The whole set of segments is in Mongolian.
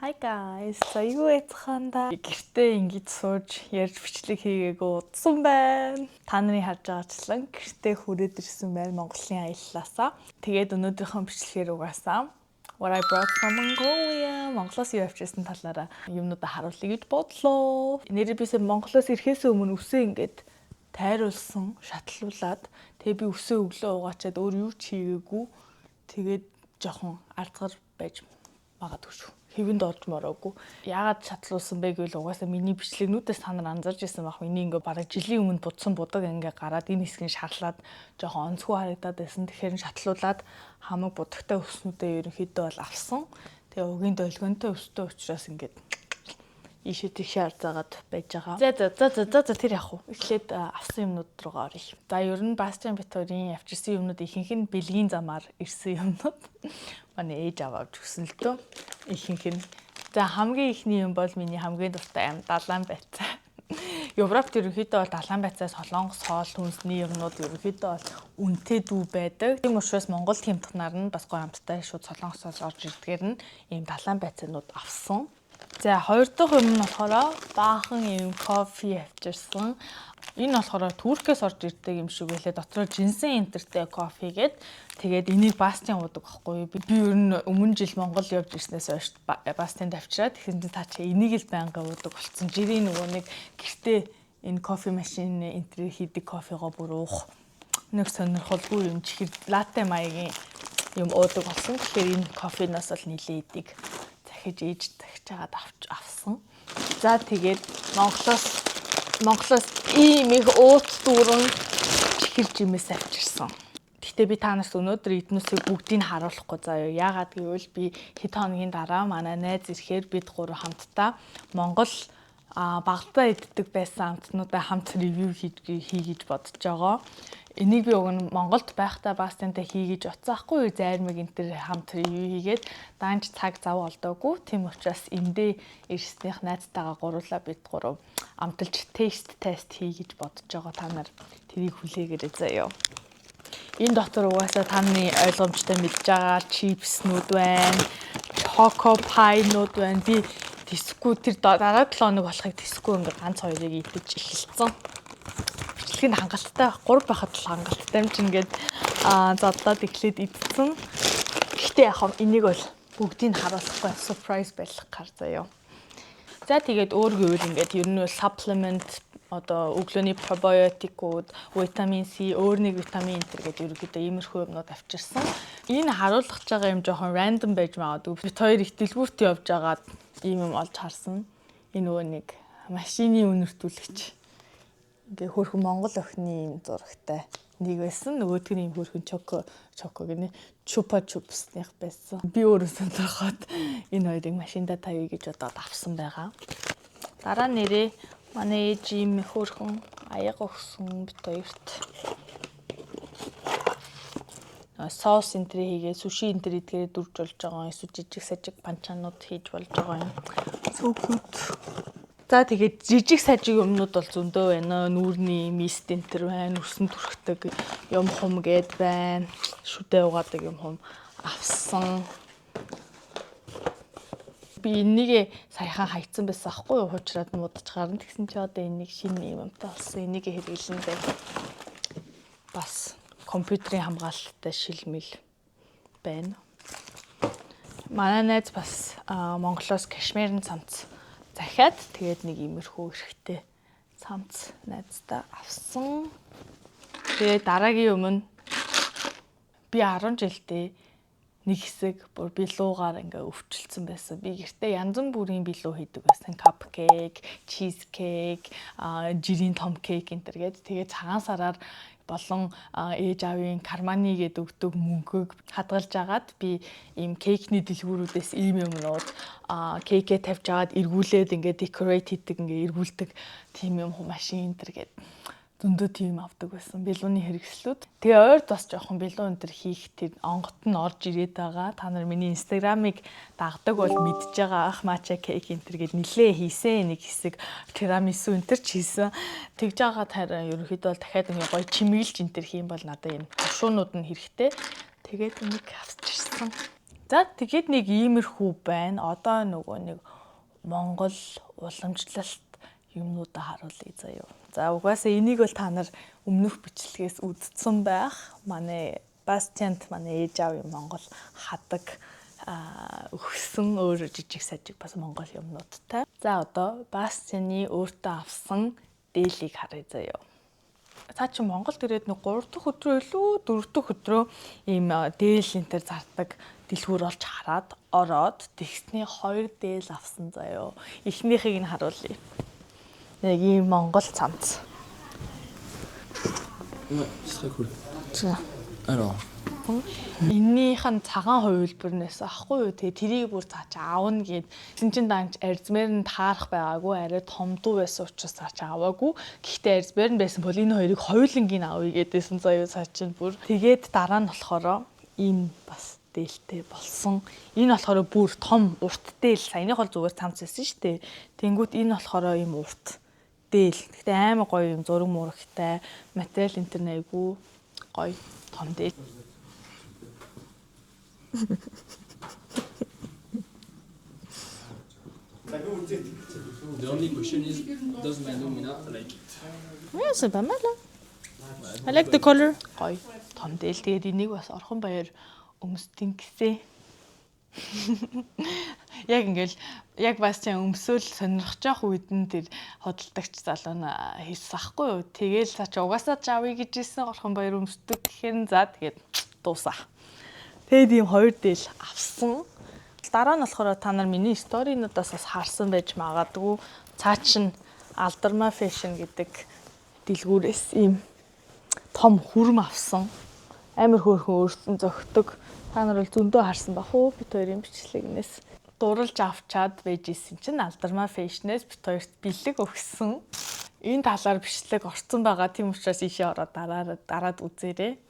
Hi guys. За юу яцхаанда гэртээ ингэж сууж ярьж бичлэг хийгээгүй удсан байна. Та нарын харж байгаачлан гэртээ хүрээд ирсэн байна Монголын аяллаасаа. Тэгээд өнөөдрийнхөө бичлэгээр угаасаа what I brought from Mongolia. Монголоос юу авчирсан талаараа юмнуудаа харуулъя гэж бодлоо. Нэрээ бисээ Монголоос ирэхээс өмнө үсээ ингээд тайруулсан, шатлуулад тэгээ би үсээ өглөө угаачаад өөр юу ч хийгээгүй. Тэгээд жоохон ардгар байж магадгүй шүү. Хэвэнд орж мороогүй. Яагаад шатлуулсан бэ гэвэл угаасаа миний бичлэгнүүдээс та нар анзарч ирсэн байх. Миний ингээ бараг жилийн өмнө будсан будаг ингээ гараад энэ хэсгийг шарлаад жоохон онцгой харагдаад байсан. Тэгэхээр шатлуулаад хамаг будагтай өснүүдээ ерөнхийдөө бол авсан. Тэгээ угийн долгионтой өстэй учраас ингээд ийшээ тийшээ арзаагаад байж байгаа. За тэр яах вэ? Эхлээд авсан юмнууд руугаа оръё. За ер нь Bastian Vettori-ийн авчирсан юмнууд ихэнх нь бэлгийн замаар ирсэн юмнууд. Манай ээж аваад өгсөн л дөө. Ихэнх нь. За хамгийн ихний юм бол миний хамгийн дуртай юм далайн байцаа. Европт ерөнхийдөө бол далайн байцаа солонгос хоол хүнсний юмнууд ерөнхийдөө бол үнэтэй дүү байдаг. Тийм учраас Монгол хямдхнаар нь бас гоё амттай шууд солонгосоос орж ирдгээр нь ийм далайн байцаанууд авсан. За хоёр дахь юм нь болохоор баахан юм кофе авчирсан. Энэ болохоор Туркээс орж ирдэг юм шиг байлаа. Дотроо жинсэн энтертэй кофе гээд тэгээд энийг Bastian уудаг байхгүй юу? Би ер нь өмнө жил Монгол явж ирснээс хойш Bastian-д авчираад тэгэхээр та чи энийг л байнга уудаг болсон. Жирийн нөгөө нэг гэртээ энэ кофе машин энтрээр хийдэг кофегоо бүр уух. Нэг сонирхолгүй юм чихэр латте маягийн юм уудаг болсон. Тэгэхээр энэ кофеноос л нилээ идэг. Захиж ээж захиж хагаад авсан. За тэгээд Монголоос ийм их ууц дүүрэн чихэр жимээс авчирсан. Гэхдээ би та нарт өнөөдөр эднүсийг бүгдийг харуулахгүй заяа. Яагаад гэвэл би хэд хоногийн дараа манай найз ирэхээр бид гурав хамтдаа Монгол багтаа иддэг байсан амтнуудаа хамт ревю хийгийж бодож байгаа. Энийг би уг нь Монголд байхдаа Bastian-тай хийгийж оцсаахгүй зайрмаг энэ төр хамт ревю хийгээд даанч цаг зав олдоогүй. Тийм учраас эндээ ирснийх найзтайгаа гурлаа бид гурав амталж тест хийгийж бодож байгаа. Та нар тэрийг хүлээгээрэй заяа. Энэ дотор угаасаа таны ойлгомжтой мэдж байгаа чипснүүд байна. Choco pie-нууд байна. Би тэсгүй тэр дараа 7 хоног болохыг тэсгүй ингээ ганц хоёрыг идэж эхэлсэн. Бичлэгийн хангалттай 3 байхад л хангалттай юм чинь ингээд задлаад эхлээд идсэн. Гэхдээ яг энийг бол бүгдийг харуулахгүй surprise байх гар заяа. За тэгээд өөр гэвэл ингээд ер нь бол supplement одоо өглөөний пробиотикууд, витамин C, өөр нэг витамин энэ гэдэг ерөөдөө иймэрхүү юмнууд авчирсан. Энэ харуулах байгаа юм жоохон random байж магадгүй. Бид хоёр их дэлгүүрт явж байгаад ийм юм олж харсан. Энэ нөгөө нэг машины үнэртүүлэгч. Ингээ хөрхөн Монгол охины юм зурагтай нэг байсан. Нөгөөдг нь юм хөрхөн choco гэнэ chupa chupsных байсан. Би өөрөө сонирхоод энэ хоёрыг машинда тавья гэж бодоод авсан байгаа. Дараа нэрээ манай ээж юм хөрхөн аяга өгсөн бит хоёрт. Соус энтри хийгээ суши энтри идгээд дүрж болж байгаа. Эсвэл жижиг сажиг панчаанууд хийж болж байгаа юм. So cute. За тэгээд жижиг сажиг юмнууд бол зөндөө байна. Нүүрний мист энтер байна. Өсөн түрхдэг юм хум гээд байна. Шүдэ угаадаг юм хум авсан. Би энийг саяхан хайцсан байсан аахгүй юу? Хуучраад муудаж гарна. Тэгсэн чи одоо энийг шинэ юмтай болсон. Энийг хэрэглэн дээр бас компьютерийн хамгаалалттай шилмэл байна. Манай найз бас Монголоос кашмирын цамц захиад тэгээд нэг иймэрхүү эрэхтэй цамц найздаа авсан. Тэгээд дараагийн өмнө би 10 жилдээ нэг хэсэг бүр билуугаар ингээ өвчлцсөн байсан. Би гэртээ янз бүрийн билуу хийдэг байсан. Cupcake, cheesecake, жирийн том кейк энэ төр гээд тэгээд цагаан сараар болон ээж аавын карманы гээд өгдөг мөнгөг хадгалж агаад би ийм кейкний дэлгүүрүүдээс ийм юмнууд кейкээ тавьж агаад эргүүлээд ингээ декорейт хийдэг ингээ эргүүлдэг тийм юм машин энэ төр гээд зөндөө тийм авдаг байсан. Билууны хэрэгслүүд. Тэгээ ойрд бас жоохон билуу энэ төр хийх тэр онгот нь орж ирээд байгаа. Та нар миний инстаграмыг дагдаг бол мэдж байгаа ах матча кейк энэ төр гээд нилээ хийсэн. Нэг хэсэг тирамису энэ төр ч хийсэн. Тэгж байгаа тараа ерөнхийдөө бол дахиад ингээ гоё чимэглэж энэ төр хийм бол надад энэ шуунууд нь хэрэгтэй. Тэгээд энийг авчирсан. За тэгээд нэг иймэрхүү байна. Одоо нөгөө нэг Монгол уламжлалт юмнуудаа харуулъя заяа. За угаасаа энийг бол та нар өмнөх бичлэгээс үзсэн байх. Манай Бастиант манай ээж аав Монгол хадаг өгсөн өөр жижиг сажиг бас Монгол юмнуудтай. За одоо Бастианы өөртөө авсан дээлийг харъя заяа. Цаа чи Монголд ирээд нэг 3 дахь өдрөө илүү 4 дахь өдрөө ийм дээл энтер зардаг дэлгүүр олж хараад ороод тэгсний 2 дээл авсан заяа. Эхнийхийг нь харуулъя. Нэг ийм Монгол цамц. C'est très cool. За. Alors, Эннийх нь цагаан хувилбарнаас ахгүй юу те тэрийг бүр цааш аавна гэд тэгсэн чин данч арзмэр нь таарах байгаагүй арай том дуу байсан учраас цааш аваагүй гэхдээ арзмэр нь байсан бол энэ хоёрыг хоёулангийн авъя гэдээсэн заяа цааш чинь бүр тэгээд дараа нь болохоор ийм бас дээлтэй болсон энэ болохоор бүр том урт дээл саяных бол зүгээр цамц байсан шүү дээ тэнгүүт энэ болохоор ийм урт дээл гэхдээ аймаг гоё юм зураг мурагтай материал интернет айгу гоё том дээл. the only question is, does Manumina like it? Yes, pas mal. I like the color. Гоё. Том дээл тэгээд энийг бас орхон баяр өмсдөг гэсэн. Яг ингээл яг бас тийм өмсөөл сонирхож явах үед нь тэр хөдөлтөгч залуу нь хийсэн ахгүй юу. Тэгээл цаа чи угаасаа жавъя гэж ирсэн орхон баяр өмсдөг гэхээр за тэгээд дуусаа. Тэгээд ийм 2 дээл авсан. Дараа нь болохоор та нар миний сторинуудаас бас харсан байж магадгүй. Цаа чин Alderma Fashion гэдэг дэлгүүрээс ийм том хүрм авсан. Амар хөөрхөн өөртөө зөгтөг. Та нар бол зөндөө харсан бах уу? Бид хоёрын бичлэгнээс дурлж авчаад байж исэн чинь Alderma Fashion-ээс бид хоёрт бэлэг өгсөн. Энэ талаар бичлэг орсон байгаа. Тийм учраас ийшээ ороод дараад үзээрэй.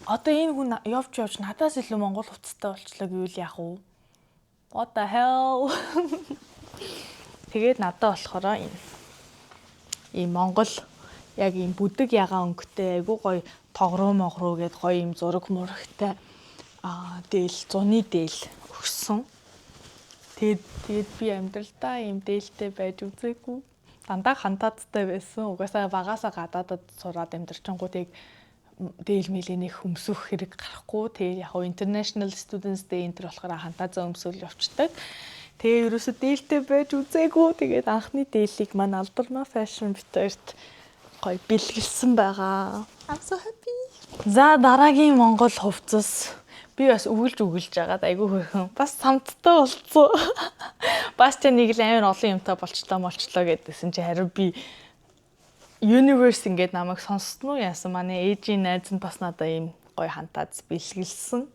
Одоо энэ хүн явж надаас илүү монгол хувцастай болчлоо гэвэл яах вэ? What the hell? Тэгээд надад болохоор ийм монгол яг ийм бүдэг ягаан өнгөтэй айгу гоё тогруу могруу гэд гоё ийм зураг мурагтай дээл зуны дээл өгсөн. Тэгээд би амьдралдаа ийм дээлтэй байж үзээгүй. Дандаа хантаадтай байсан. Угаасаа багаасаа гадаадад сураад амьдрчингуудыг дээл мэлэнийх өмсөх хэрэг гарахгүй. Тэгээд яг International Students Day энэ төр болохоор хантаазаа өмсөөл явцдаг. Тэгээ ерөөсө дээлтэй байж үзээгүй. Тэгээд анхны дээлийг манай Alderma Fashion битэрт гоё бэлгэлсэн байгаа. I'm so happy. За дараагийн Монгол хувцас би бас өгүүлж жагаад айгүй хөрхөн бас самттай болцсон. Бас ч нэг л амар олон юмтай болчлоо гэдсэн чи харин би Universe ингээд намайг сонссон уу яасан манай ээжийн найз нь бас надад ийм гоё хантаац бэлгэлсэн.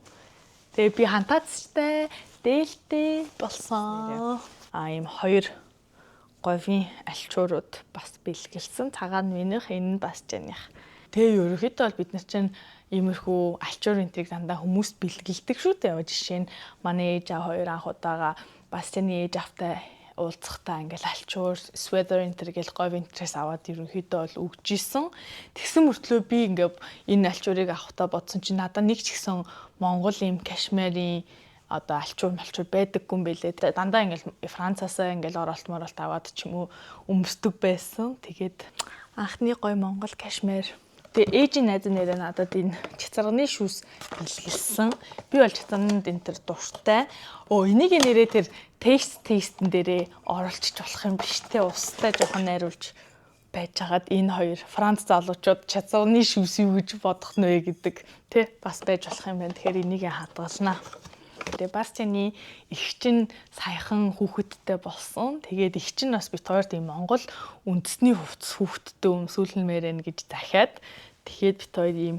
Тэгээ би хантаацтай дээлтэй болсон. Ийм 2 говийн альчуурууд бас бэлгэлсэн. Цагаан минийх энэ бас жаных. Тэгээ ерөөхдөө бол бид нар чинь иймэрхүү альчуур энтриг дандаа хүмүүс бэлгэлдэг шүү дээ. Жишээ нь манай ээж аав хоёр анх удаага бас таны ээж автай уулзахтаа ингээл альчуур sweater энтер гэл говь энтрээс аваад ерөнхийдөө бол өгж исэн. Тэгсэн мөртлөө би ингээ энэ альчуурыг авахтаа бодсон чинь надад нэг ч ихсэн Монгол ийм кашмирийн одоо альчуур байдаггүй юм бэлээ. Дандаа ингээл Францаасаа ингээл оролт аваад ч юм уу өмсдөг байсан. Тэгээд анхны гоё Монгол кашмир. Тэгээ ээжийн найз нэрээ надад энэ чацарганы шүүс бэлгэлсэн. Би бол чацарганд энэ төр дуртай. Энийг нэрээ тэр тестэн дээрээ оруулчих болох юм биш те. Устай жоохон найруулж байж хагаад энэ хоёр Франц залуучууд чацарганы шүүс юу гэж бодох нь вэ гэдэг те бас байж болох юм байна. Тэгэхээр энийг хадгалнаа. Тэгээ Бастианы их чинь саяхан хүүхэдтэй болсон. Тэгээд их чинь бас бит хоёрт ийм Монгол үндэсний хувцас хүүхэдтэй өмсүүлмээр байна гэж дахиад тэгээд бит хоёр ийм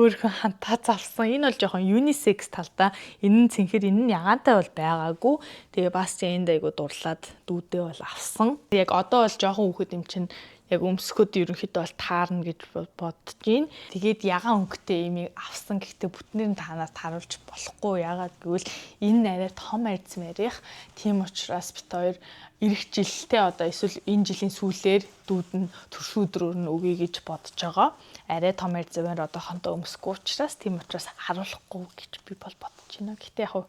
хөөрхөн хантаац авсан. Энэ бол жоохон unisex талдаа. Энэ нь цэнхэр энэ нь ягаантай бол байгаагүй. Тэгээ Бастиан энд айгу дурлаад дүүдээ бол авсан. Яг одоо бол жоохон хүүхэд юм чинь яг өмсөхөд ерөнхийдөө бол таарна гэж бодож байна. Тэгээд ягаан өнгөтэй имийг авсан гэхдээ бүтнээр нь танаас харуулж болохгүй. Ягаад гэвэл энэ арай том арзмаарих. Тийм учраас бит хоёр эх жилтэй одоо эсвэл энэ жилийн сүүлээр дүүд нь төрш өдрөөр нь өгье гэж бодож байгаа. Арай том арзмаар одоохондоо өмсөхгүй учраас тийм учраас харуулахгүй гэж би бол боддог. болж байна. Гэтэ яг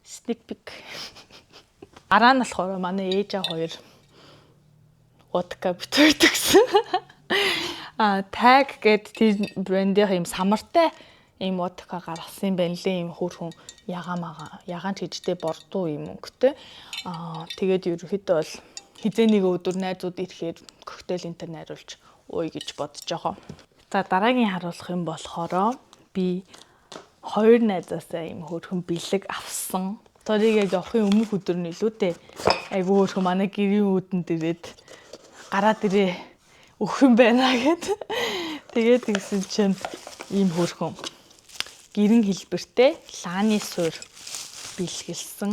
sneak peek. Араа нь болохоор манай ээж хоёр водка битүүдэг гэсэн. Tag гэдэг тэр брендийн юм самартай ийм водка гаргасан юм байна лээ. Ийм хөөрхөн ягаан чижтэй бордуу юм өнгөтэй. Тэгээд ерөнхийдөө бол хизээ нэг өдөр найзууд ирэхээр коктейл энтер найруулж ууя гэж бодож байгаа. За дараагийн харуулах юм болохоор би хоёр найзаасаа ийм хөөрхөн бэлэг авсан. Тэрийг яг явахын өмнөх өдөр нь илүүтэй айгүй хөөрхөн манай гэрийн үүдэн дээрээд гараад ирээ өгөх юм байна гэд. Тэгээд тэгсэн чинь ийм хөөрхөн гэрэн хэлбэртэй лааны суур бэлгэлсэн.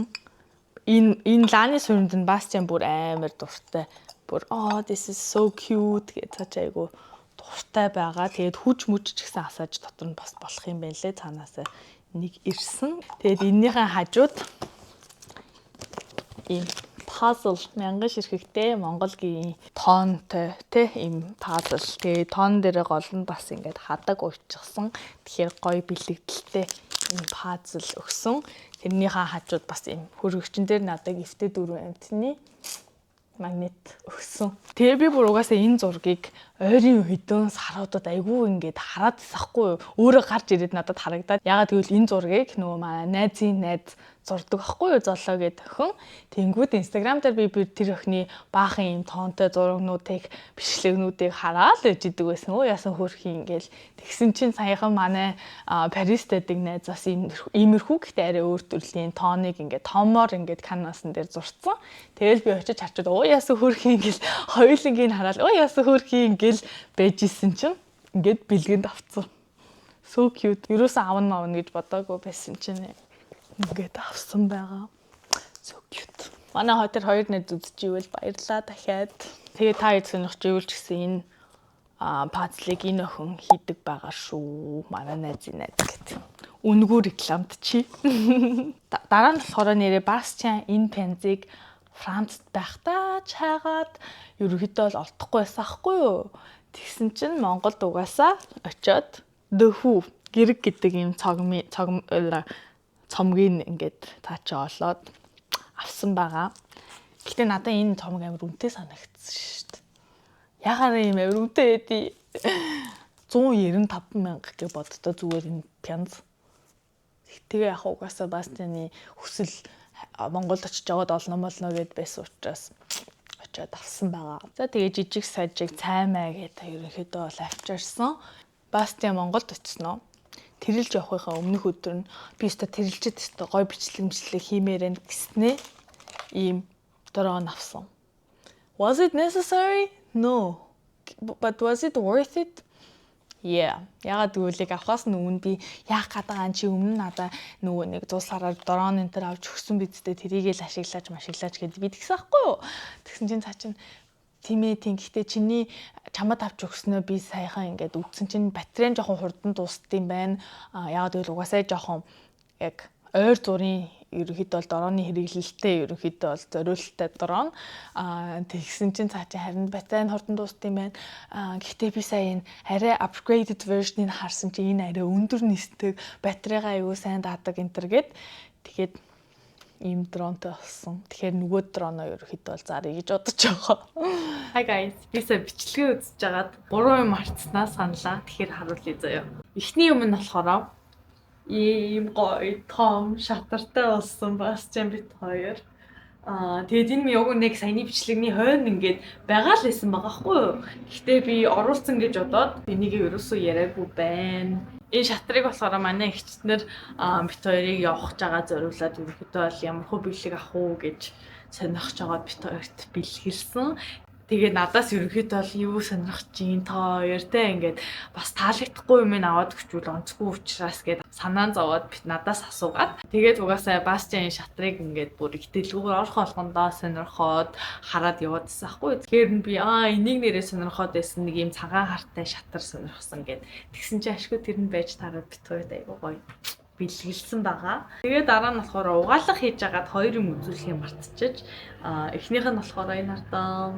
Энэ лааны суурьнд нь Бастиан бүр амар дуртай. Бүр this is so cute гэж цааш айгүй дуртай байгаа. Тэгээд хүч мүч ч гэсэн асааж дотор нь бас болох юм байна лээ. Цаанаасаа нэг ирсэн. Тэгээд эннийхэн хажууд ийм puzzle мянган ширхэгтэй Монголгийн тоонтой ийм puzzle. Тэгээд тоон дээр гол нь бас ингээд хадаг уйчсан. Тэгэхээр гоё бэлэгдэлтэй ийм puzzle өгсөн. Тэрнийхээ хажууд бас ийм хөргөгчн дээр надад гифтэй 4 амтны магнит өгсөн. Тэгээ би бүр угаасаа энэ зургийг ойрын хөдөө саруудад айгүй ингээд хараад сахгүй юу. Өөрөө гарч ирээд надад харагдаад. Ягаад гэвэл энэ зургийг нөгөө манай найзын найз зурдаг байхгүй юу золоо гэдэг охин. Тэнгүүд Instagram дээр би тэр охины баахан юм тоонтой зурагнуудыг бичлэгнүүдийг хараад ээж идэг байсан. Өө яасан хөрхийн ингээл тэгсэн чинь саяхан манай Паристэйг найз бас иймэрхүү гэхдээ арай өөр төрлийн тооныг ингээд томоор ингээд канвасан дээр зурцсан. Тэгэл би очиж харчаад өө яасан хөрхийн ингээл хоёулангийн хараад өө яасан хөрхийн ингээл байжсэн чинь ингээд бэлгэнд авцсан. So cute. Юусэн авна гэж бодоагүй байсан чинь ингээд авсан байгаа. So cute. Манай хотер хоёр найз үзчихвэл баярлаа дахиад. Тэгээ та хэд сонирхож ивэл ч гэсэн энэ пазлыг энэ охин хийдэг байгаа шүү. Манай найзын найз гэдэг. Үнгүү рекламд чи. Дараа нь болохоор нэрээ Бастиан энэ пензиг Францд байхдаа чаагаад ерөөхдөө л олдохгүй байсан хгүй юу. Тэгсэн чинь Монголд угаасаа очиод дөхүү гэрэг гэдэг юм цомгийг ингээд таачаа олоод авсан байгаа. Гэхдээ надад энэ цомог амар үнэтэй санагдсан шүү дээ. Ягаад юм амар үнэтэй байдий? 195,000 гэж боддоо зүгээр энэ пянз. Тэгээ яг угаасаа Бастианы хүсэл Монголд очиж жагаад олно болно гэд байсан учраас очиод авсан байгаа. За тэгээ жижиг сажиг цаймаа гэдэг ерөнхийдөө бол авчирсан. Бастиан Монголд очисноо. Тэрэлж явахынхаа өмнөх өдөр нь би өстө тэрэлчэд өстө гой бичлэг хиймээрэн гэснээ ийм дрон авсан. Was it necessary? No. But was it worth it? Yeah. Ягаад гэвэл авахаас өмнө би яах гадагаан чи өмнө надаа нөгөө нэг зулсараар дрон энэ төр авч өгсөн бидтэй тэрийгээ л ашиглаж гэд би тэгсэн байхгүй юу? Тэгсэн чинь цаа чин тиймээ гэхдээ чиний чамд авч өгснөө би саяхан ингээд үтсэн чинь батарей жоохон хурдан дуусдсан байна. Ягаад гэвэл угаасаа жоохон яг ойр зургийн ерөнхийдөө бол дорооны хэрэглэлтэй ерөнхийдөө бол зориулттай дрон. Тэгсэн чинь цаа чи харин батарей хурдан дуусдсан байна. Гэхдээ би сая энэ арай upgraded version-ыг харсан чи энэ арай өндөр нисдэг батарейгаа аюу сайн даадаг энэ төр гэд тэгээд ийм дронтой болсон. Тэгэхээр нөгөө дроноо ерөөхдөө бол зарыг гэж бодож байгаа. Hi guys, би сая бичлэгээ үзэж байгаад буруу юм харцснаа саналаа. Тэгэхээр харуулъя заяа. Эхний юм нь болохоор ийм гоё том шатартай болсон Бастиан бит хоёр. Тэгээд энэ яг нэг саяны бичлэгний хойно ингээд байгаа л байсан байгаа хгүй юу. Гэхдээ би оруулсан гэж бодоод энийг ерөөсөө яриаггүй байна. Энэ шатрыг болохоор манай эгчтнэр бит хоёрыг явах жагаа зориулаад ерөөхдөө бол ямар хөө бэлэг авах уу гэж сонирхож байгаад бит хоёрт бэлгэлсэн. Тэгээ надаас ерөнхийдөө бол юу сонирхож чинь та хоёртэй ингээд бас таалагдахгүй юм аваад өгчүүл онцгүй учраас гээд санаан зовоод бит надаас асуугаад тэгээд угаасаа Бастиан шатрыг ингээд бүр ихтэлгүүгээр орох болгондоо сонирхоод хараад яваадсан хгүй. Тэгэхээр би энийг нэрээ сонирхоод байсан нэг юм цагаан хартай шатар сонирхсан гээд тэгсэн чинь ашгүй тэр нь байж тараад бит хоёрт айгуу гоё бэлгэлсэн байгаа. Тэгээд дараа нь болохоор угаалга хийж агаад хоёр юм үзүүлэхийг мартчихж эхнийх нь болохоор энэ хартаа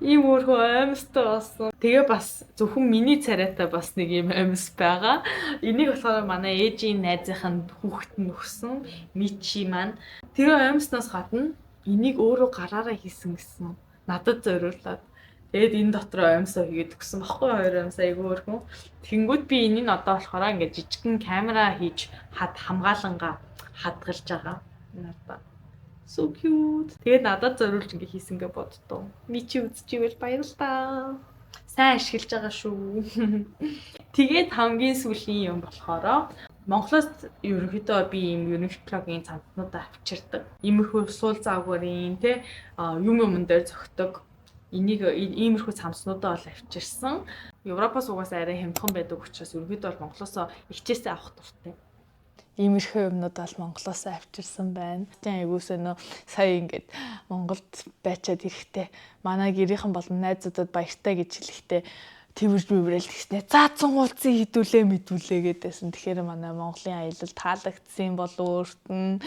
Ийм өөрхөн амьстай болсон. Тэгээ бас зөвхөн миний царайтай бас нэг ийм амьс байгаа. Энийг болохоор манай ээжийн найзынхаа хүүхэд нь өгсөн. Мичи маань. Тэгээ амьснаас гадна энийг өөрөө гараараа хийсэн гэсэн. Надад зориулаад. Тэгээд энэ дотроо амьсаа хийгээд өгсөн баггүй хоёр амьсаа айгүй өөрхөн. Тэнгүүд би энийг одоо болохоор ингээд жижигхэн камера хийж хамгаалангаа хадгалж байгаа. Надад. So cute. Тэгээд надад зориулж ингэ хийсэн гэ боддоо. Мичи үзчихвэл баярлалаа. Сайн ашиглаж байгаа шүү. Тэгээд хамгийн сүүлийн юм болохоор Монголоос ерөнхийдөө би ийм Uniqlo-гийн цамцнуудаа авчирдаг. Иймэрхүү суул заагварын те юм дээр зөгтөг. Энийг иймэрхүү цамцнуудаа бол авчирсан. Европоос угаасаа арай хямдхан байдаг учраас ерөнхийдөө бол Монголоос ихчээсээ авах дуртай. Иймэрхүү юмнууд бол Монголоос авчирсан байна. Тийм айгуусаа нөө сая ингээд Монголд байчаад ирэхдээ манай гэрийнхэн болон найзуудад баяртай гэж хэлэхдээ тэрвэрж биврэл гэснээр за 100 уулзсан хідүүлээ мэдүүлээ гэдээсэн. Тэгэхээр манай Монголын аялал таалагдсан бол өөрт нь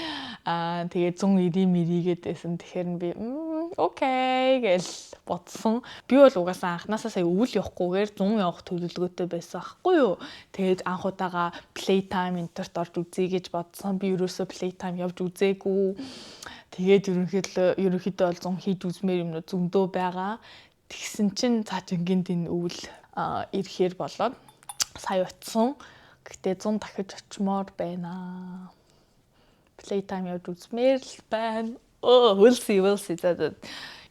тэгээ 190 мэрийгээдээсэн. Тэгэхээр би окей гэж бодсон. Би бол угаасаа анханасаа сая өвөл явахгүйгээр 100 явах төлөвлөгөөтэй байсан аахгүй юу. Тэгээд анх удаага playtime интерт орж үзье гэж бодсон. Би ерөөсөө playtime явж үзээгүй. Тэгээд ерөнхийдөө бол 100 хийж үзмээр юмнууд зөндөө байгаа. Тэгсэн чинь цаашингийн энэ өвөл ирэхээр болоод сая утсан. Гэтэ 100 дахиж очимоор байна. Playtime явж үзмээр л байна. We'll see.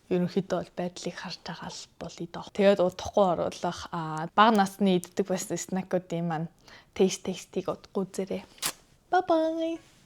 Ерөнхийдөө бол байдлыг харж байгаа л болъё доо. Тэгээд удахгүй оруулах бага насны иддэг байсан снакуудын маань тестийг удахгүй үзээрэй. Bye bye.